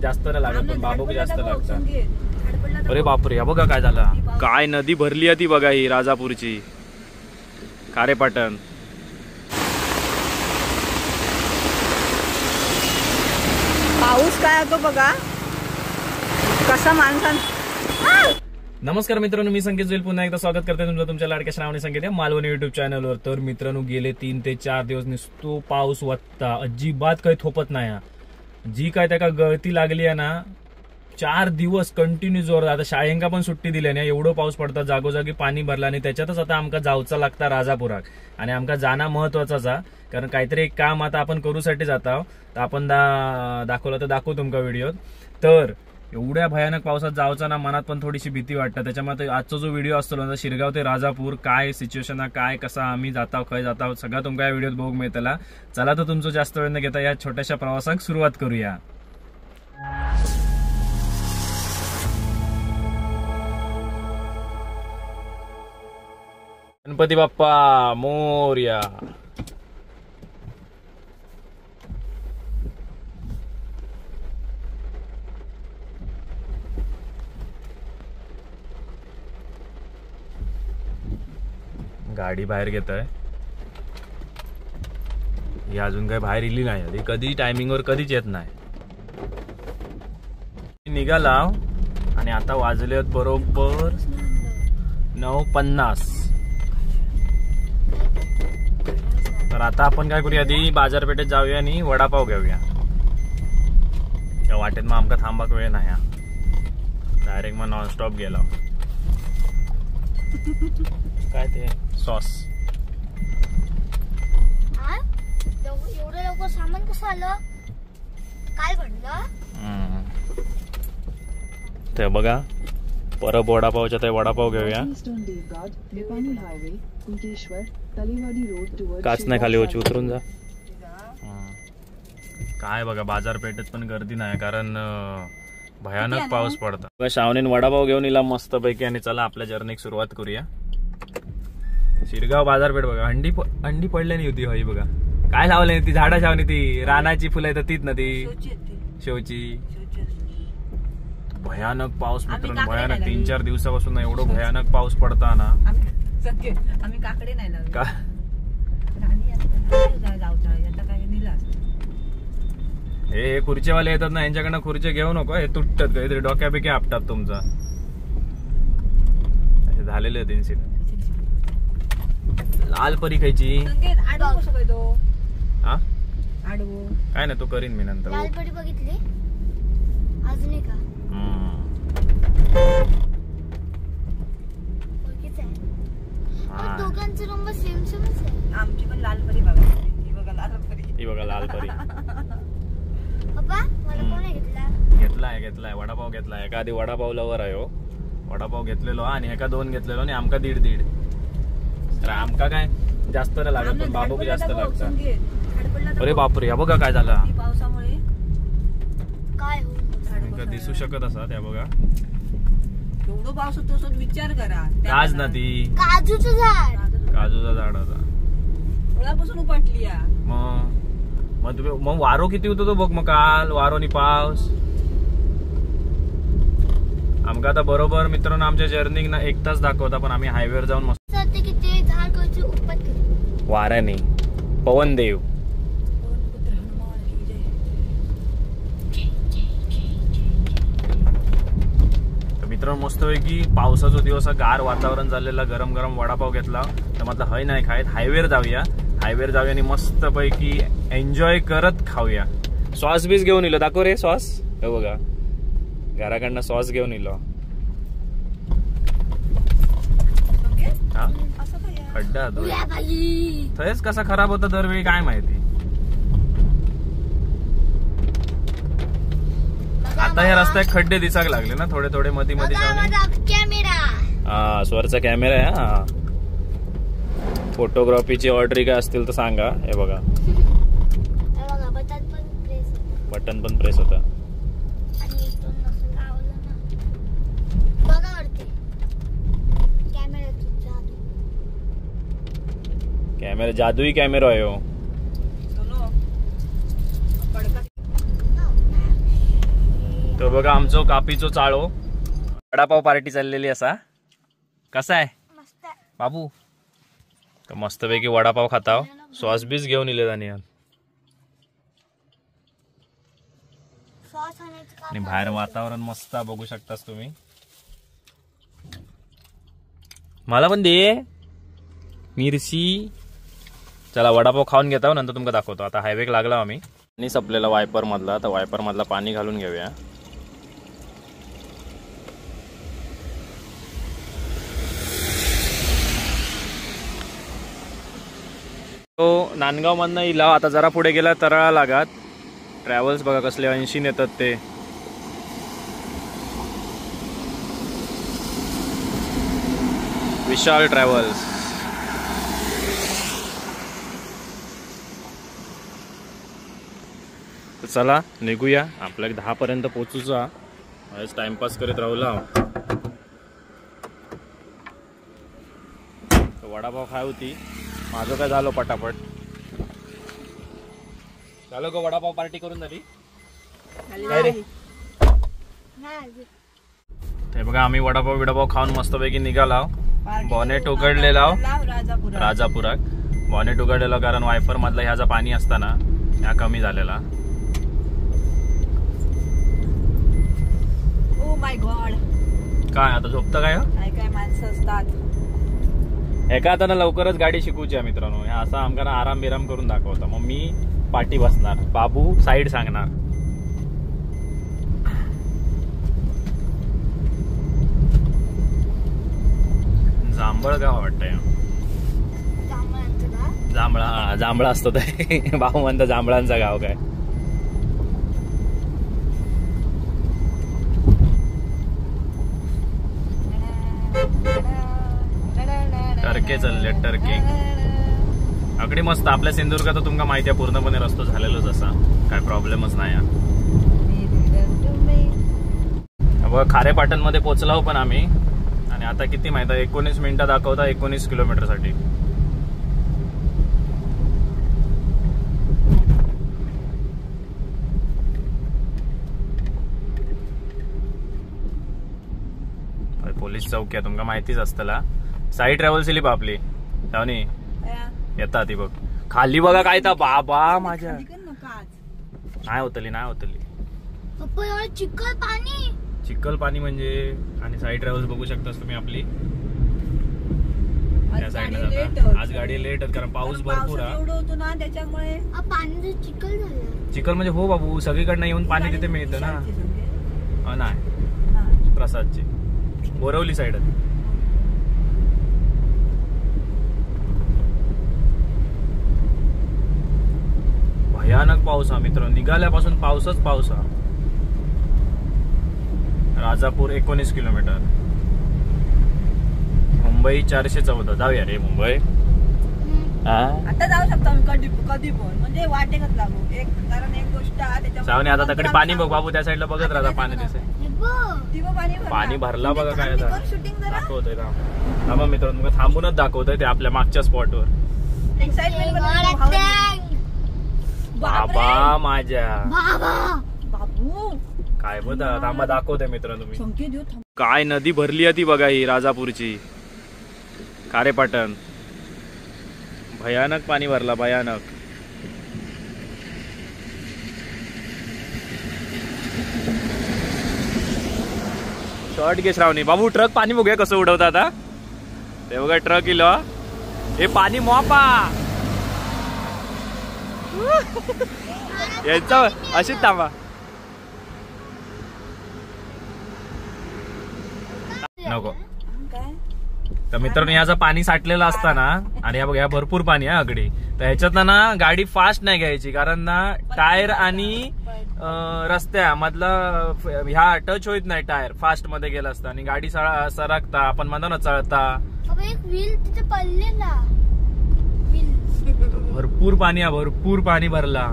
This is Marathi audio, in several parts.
जास्त नाही लागत पण बाबूक जास्त लागतं. अरे बापरे, या बघा काय झालं, काय नदी भरली आहे ती बघा, ही राजापूरची खारेपाटण. पाऊस काय होतो बघा कसा माणसां. नमस्कार मित्रांनो, मी संकेत जोईल पुन्हा एकदा स्वागत करते तुमचं तुमच्या लाडक्या श्रावणी संकेत या मालवणी युट्यूब चॅनलवर. तर मित्रांनो, गेले 3 ते 4 दिवस नुसतो पाऊस वाटता, अजिबात काही थोपत नाही. जी काय त्या गळती लागली आहे ना, 4 दिवस कंटिन्यू जोर. आता शाळेंका पण सुट्टी दिली नाही, एवढं पाऊस पडतात, जागोजागी पाणी भरला. आणि त्याच्यातच आता आमका जाऊचा लागता राजापुराक. आणि आमका जाणं महत्वाचाच, कारण काहीतरी एक काम आता आपण करूसाठी जाता. तर आपण दाखवलं तर दाखवू तुमका व्हिडिओत. तर एवढ्या भयानक पावसात जायचं ना, मनात पण थोडीशी भीती वाटतं. त्याच्यामुळे आजचा जो व्हिडिओ असतो ना, शिरगाव ते राजापूर काय सिच्युएशन आहे, काय कसा आम्ही जाता खय जाता, सगळं तुमका या व्हिडिओत बघू मिळतला. चला तर तुमचं जास्त वेळ न घेता या छोट्याशा प्रवासाक सुरुवात करूया. गणपती बाप्पा मोरया. गाडी बाहेर घेत आहे ही, अजून काही बाहेर इली नाही. कधी टायमिंगवर कधीच येत नाही. निघाला आणि आता वाजले बरोबर 9:50. तर आता आपण काय करूया, आधी बाजारपेठेत जाऊया आणि वडापाव घेऊया. त्या वाटेत मग आमका थांबाक वेळ नाही, डायरेक्ट मग नॉनस्टॉप गेला. काय ते सॉस एवढं लवकर सामान कसं आलं, काय बनलं ते बघा. परब वडापावच्या ते वडापाव घेऊया. काच नाही खाली होची, उतरून जा. काय बघा, बाजारपेठेत पण गर्दी नाही, कारण भयानक पाऊस पडता. श्रावणीन वडापाव घेऊन इला मस्त पैकी. आणि चला आपल्या जर्नीक सुरुवात करूया. शिरगाव बाजारपेठ बघा, अंडी पडल्यानी होती हई बघा. काय लावले ती झाडा शावणी, ती रानाची फुलं येतात तीच ना, ती शेवची. भयानक पाऊस मित्रांनो, भयानक. 3-4 दिवसापासून एवढं भयानक पाऊस पडता ना. आम्ही काकडे नाही लावले का हे खुर्चीवाले येतात ना, यांच्याकडनं खुर्ची घेऊ नको, हे तुटतात काहीतरी, डोक्यापैकी आपटात तुमचा. झालेले तीन लाल परी खायची. हा काय नाही, तो करीन मी नंतर. लाल परी बघितली अजून एक दोघांचे रंग सेम सेमच आहे. आमची पण लाल परी बघा, ही बघा लाल परी, ही बघा लाल परी. पप्पा मला कोण घेतलाय वडापाव घेतलाय. एका आधी वडापाव लवर आहे हो, वडापाव घेतलेलो आणि एका 2 घेतलेलो आणि आमका 1.5. तर आमका काय जास्त नाही लागत पण बाबूक जास्त लागतं. अरे बापरे, या बघा काय झालं, पावसामुळे काय दिसू शकत असा त्या बघा. एवढं पाऊस होतो, विचार करा. काज ना ती काजूचं झाड होता, मुळापासून उपटली. मग वारो किती होतो तो बघ. मग काल वारो आणि पाऊस. आमका आता बरोबर मित्रांनो आमच्या जर्निंग ना 1 तास दाखवता, पण आम्ही हायवेवर जाऊन मस्त वाऱ्याने. पवन देव मित्रांनो, मस्तपैकी पावसाचा दिवस, गार वातावरण झालेला, गरम गरम वडापाव घेतला. तर म्हटलं हय नाही खायत, हायवेवर जाऊया आणि मस्त पैकी एन्जॉय करत खाऊया. सॉस बीस घेऊन इलो, दाखव रे सॉस. हे बघा, घराकडनं सॉस घेऊन इलो. हा खड्डा थयच कसा खराब होता दरवेळी काय माहिती. आता हे रस्त्यात खड्डे दिसाक लागले ना थोडे थोडे मध्ये मध्ये. हा स्वरचा कॅमेरा आहे. हा फोटोग्राफीची ऑर्डर काय असतील तर सांगा. हे बघा, बटन पण प्रेस होता. कॅमेरा जादुई कॅमेरा आहे हो. तो बघा आमचो कापीचो चाळो वडापाव पार्टी चाललेली असा. कसा आहे मस्त आहे. बाबू? तर मस्तपैकी वडापाव खाताव. सॉस बीस घेऊन इले आणि सॉस आणायचं का? आणि बाहेर वातावरण मस्त आहे, बघू शकतास तुम्ही. मला पण दे मिरची. चला वडापाव खाऊन घेता नंतर तुमका दाखवतो. आता हायवे लागला आम्ही आणि संपलेला वायपर मधला. तर वायपर मधला पाणी घालून घेऊया. तो नांदगाव मधनं इला. आता जरा पुढे गेला तराळा लागत. ट्रॅव्हल्स बघा कसले 80 येतात ते. विशाल ट्रॅव्हल्स. चला निघूया. आपल्या 10 पर्यंत पोहोचूचा. टाइमपास करीत राहूला. वडापाव खाय होती. माझं काय झालं पटापट झालं का? वडापाव पार्टी करून झाली काय रे? नाही. ते बघा आम्ही वडापाव खाऊन मस्तपैकी निघाला. बॉनेट उघडलेला राजापुरात. बॉनेट उघडलेला कारण वायपर मधला ह्याचा पाणी असताना ह्या कमी झालेला. Oh my God. काय आता झोपतं काय? काय काय माणसं असतात. एका आता लवकरच गाडी शिकूची आहे मित्रांनो. ह्या असा आमकाना आराम बिराम करून दाखवता. मग मी पाठी बसणार, बाबू साईड सांगणार. जांभळ गाव वाटतंय. जांभळांचं का? जांभळा असतो ते. भाऊ म्हणता जांभळांचा गाव काय. टर्के चालले टर्के. अगदी मस्त. आपल्या सिंधुदुर्गात तर तुमका माहिती आहे पूर्णपणे रस्तो झालेलाच असा. काय प्रॉब्लेमच नाही. खारेपाटण मध्ये पोहोचलो पण आम्ही. आणि आता किती माहिती आहे 19 मिनिटं दाखवता 19 किलोमीटर साठी. पोलीस चौकी आहे तुमका माहितीच असतला. साई ट्रॅव्हल्स इली आपली त्यावनी येतात ती बघ. खाली बघा काय तर बाबा माझ्या नाही होतली. पप्पा एवढं चिखल पाणी. चिखल पाणी म्हणजे. आणि साई ट्रॅव्हल्स बघू शकतास तुम्ही आपली. त्या साईडला जाता. आज गाडी लेट कारण पाऊस भरपूर होतो ना त्याच्यामुळे पाणी चिखल झालं. चिखल म्हणजे हो बाबू सगळीकडनं येऊन पाणी तिथे मिळतं ना. नाही प्रसादची बोरवली साईड. भयानक पाऊस हा मित्र. निघाल्यापासून पाऊसच पाऊस हा. राजापूर 19 किलोमीटर. मुंबई 414. जाऊया रे मुंबई. आता जाऊ शकतो आम्ही कधी पण. म्हणजे वाटेकच लागू. कारण एक गोष्ट त्याच्यामुळे आता तिकडे पाणी बघ बाबू. त्या साईडला बघत राहता पाणी दिसे. पाणी भरला बघा काय. दाखवतोय थांबा मित्र. तुम्हाला थांबूनच दाखवतोय ते आपल्या मागच्या स्पॉटवर. बाबा माझ्या बाबू काय बघा. थांबा दाखवतोय मित्र तुम्ही. काय नदी भरली आहे ती बघा. ही राजापूरची खारेपाटण. भयानक पाणी भरला भयानक. शॉर्ट घे श्रावणी. बाबू ट्रक पाणी बघूया कसं उडवता आता. ते बघा ट्रक इलो. हे पाणी मोपा यांचा अशीच थांबा. नको तर मित्रांनो ह्याचं पाणी साठलेलं असताना. आणि ह्या भरपूर पाणी आहे अगदी. तर ह्याच्यात ना गाडी फास्ट नाही घ्यायची कारण ना टायर आणि रस्त्या मधला ह्या टच होत नाही. टायर फास्ट मध्ये गेला असता आणि गाडी सरकता. आपण म्हणतो ना चळता. एक व्हील तिथे पडलेला. भरपूर पाणी आहे. भरपूर पाणी भरला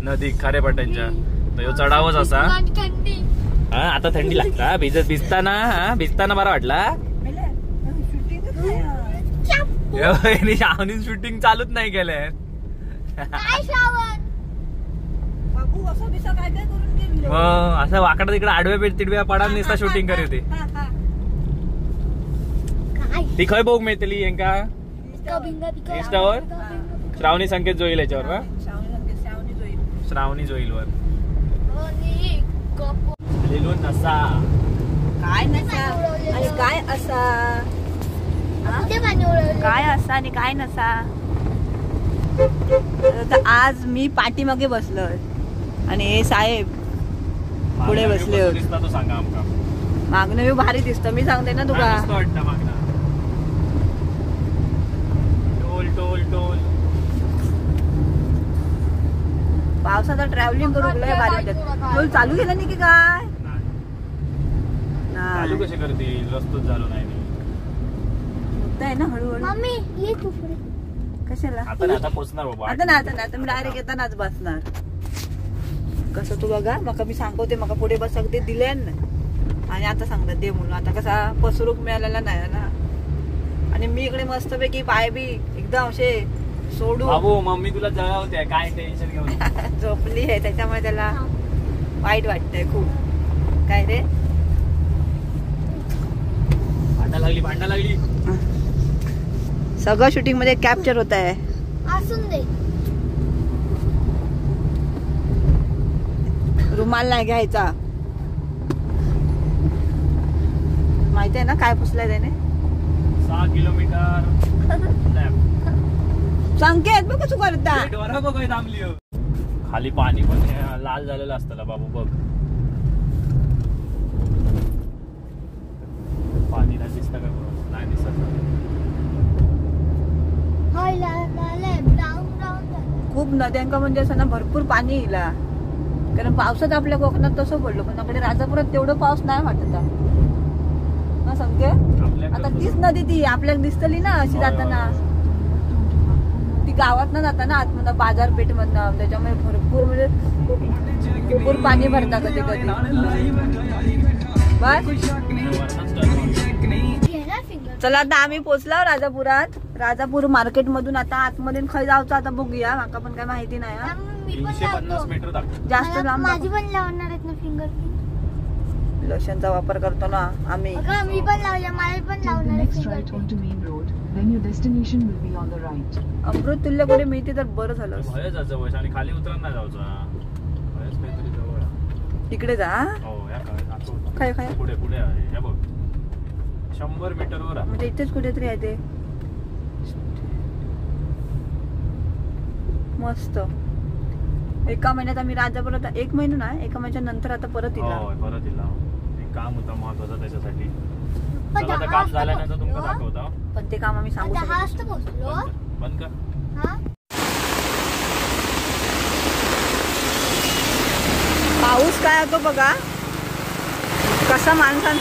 नदी खारेपाटणच्या. तर चढावच असा. आता थंडी लागता. भिजताना बरा वाटला. शूटिंग चालूच नाही केलंय. बाबू असं बिसा काय काय करून गेलो. असं वाकडा तिकडे आडव्या तिडव्या पडा निसता शूटिंग करीत होती. काय ती खय बघ मिळतली यांका बिंगा इंस्टावर श्रावणी संकेत जोईल याच्यावर ना श्रावणी श्रावणी जोईल वर आणि गप्प लिहून नसा काय नसा आणि काय असा ते पाणी उडवलं. काय असा आणि काय नसा. तर आज मी पाठीमागे बसलोय आणि हे साहेब पुढे बसले होते. दिसता तो सांगा आमका मागणं व्यू भारी दिसतं मी सांगते ना तुका. मस्त वाटतं मागणं. टोल टोल टोल पावसाचा ट्रॅव्हलिंग करून लय भारी वाटत. टोल चालू केला नाही की काय चालू कसे करतील रस्तोच झालो नाही होतंय ना हळूहळू. मम्मी ये तू पुढे. कशाला आता पोचणार बाबा आता ना मी डायरेक्ट येतानाच बसणार. कसं तू बघा मका मी सांगते मका पुढे बस ते दिले ना आणि आता सांगतात दे म्हणून. आता कसा पसरूक मिळालेला नाही ना आणि मी इकडे मस्तपैकी पाय बी एकदम असे सोडू बाबू मम्मी तुला जळा होत्या काय टेन्शन घेऊन झोपली आहे त्याच्यामुळे त्याला वाईट वाटतंय खूप. काय रे भांडा लागली सगळं शूटिंग मध्ये कॅप्चर होत आहे. असून दे. रुमाल नाही घ्यायचा माहिती आहे ना काय पुसलंय त्याने. 6 किलोमीटर संकेत बघ कसं करता. थांबली खाली पाणी पण लाल झालेलं असतं बाबू बघ. पाणी नाही दिसतं का नाही दिसत. हाय ब्राऊन ब्राऊन. खूप नद्यांका म्हणजे असं ना भरपूर पाणी येईल कारण पावसात आपल्या कोकणात तसं पडलो पण आपल्या राजापुरात तेवढं पाऊस नाही वाटत ना संकेत. आता तीच नदी ती आपल्याला दिसतली ना अशी जाताना ती गावात ना जाताना आतमध्ये बाजारपेठ मधनं त्याच्यामुळे भरपूर म्हणजे भरपूर पाणी भरता कधी कधी. बस चला आता आम्ही पोहोचलो राजापूर मार्केट मधून. आता आतमध्ये खाली जायचं आता बघूया माका पण काय माहिती नाही. मी पण 350 मीटर दाखव. जास्त लांब माझी पण लावणार आहेत ना फिंगरप्रिंट. लोशनचा वापर करतो ना आम्ही. मी पण लावल्या मला पण लावणार आहे Next right onto main road, then your destination will be on the right. अमृत तुल्य कुठे मिळते तर बरं झालं. भयच जवळ आणि खाली उतरत नाही जायचं. भयच काहीतरी जवळ इकडे जा. हो या काय काय काय पुढे पुढे आहे हे बघ 100 मीटरवर आहे. म्हणजे इथेच कुठेतरी आहे ते. मस्त. एका महिन्यात आम्ही राजापुरात 1 महिना ना 1 महिन्याच्या नंतर आता परत हो येईल. परत येईल. एक काम होतं महत्वाचं त्याच्यासाठी. चला ते काम झाल्यानंतर तुमका दाखवतो. पण ते काम आम्ही सांगू शकत 10 वाजता पोहोचलो. बंद कर. हा पाऊस काय होतो बघा कसा माणसां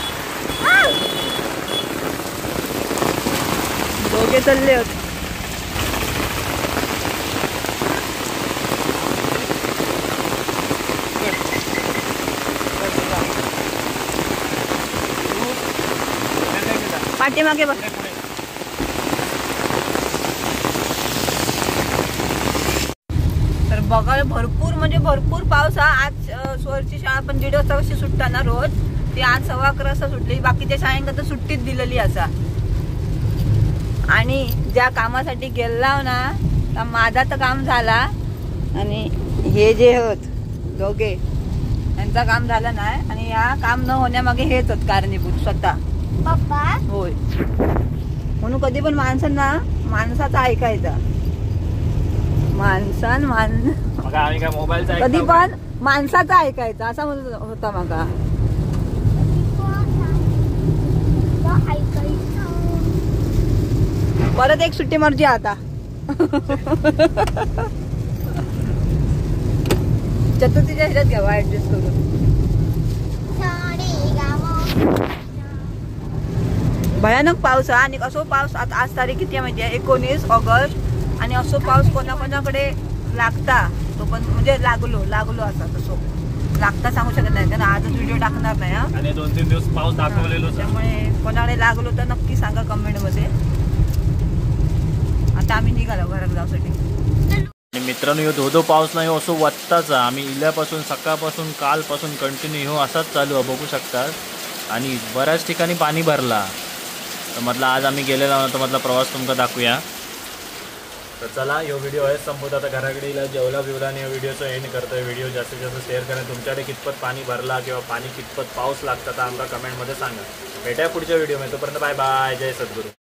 दोघे चालले होते. पाठीमागे बघ. तर बघा भरपूर म्हणजे भरपूर पाऊस हा. आज स्वरची शाळा पण 1:30 वाजता कशी सुटता ना रोज ती आज 11:15 वाजता सुटली. बाकीच्या शाळेंना तर सुट्टीच दिलेली असा. आणि ज्या कामासाठी गेला ना त्या माझा तर काम झाला आणि हे जे होत दोघे यांचा काम झालं नाही आणि या काम न होण्यामागे हेच होत कारणीभूत स्वतः पप्पा. होय. म्हणून कधी पण माणसांना माणसाचा ऐकायचा. मग आम्ही काय मोबाईलचा कधी पण माणसाचा ऐकायचा असा म्हणत होता मागा. परत एक सुट्टी मारजी आता. चतुर्थीच्या ह्याच्यात घ्यावा ऍडजस्ट करून. भयानक पाऊस आहे आणि असो पाऊस आता आज तारीख किती म्हणजे 19 ऑगस्ट आणि असो पाऊस कोणाकोणाकडे लागता तो पण म्हणजे लागलो असा तसो लागता सांगू शकत नाही कारण आजच व्हिडिओ टाकणार नाही. आणि 2-3 दिवस पाऊस दाखवलेलो त्यामुळे कोणाकडे लागलो तर नक्की सांगा कमेंट मध्ये. आता आम्ही निघालो घरात जाऊसाठी. आणि मित्रांनो ह्यो धोधो पाऊस नाही असो वत्ताचा आम्ही इल्यापासून सकाळपासून कालपासून कंटिन्यू ह्यो असाच चालू आहे बघू शकतात आणि बऱ्याच ठिकाणी पाणी भरला तर म्हटलं आज आम्ही गेलेलो नव्हतो म्हटलं प्रवास तुमका दाखवूया तर चला ह्यो व्हिडिओ आहे संपत आता घराकडे इला जेवला बिवला आणि व्हिडिओचं एंड करतोय व्हिडिओ जास्तीत जास्त शेअर करा तुमच्याकडे कितपत पाणी भरला किंवा पाणी कितपत पाऊस लागतं तर आमका कमेंटमध्ये सांगा भेटाय पुढच्या व्हिडिओमध्ये तोपर्यंत बाय बाय जय सद्गुरू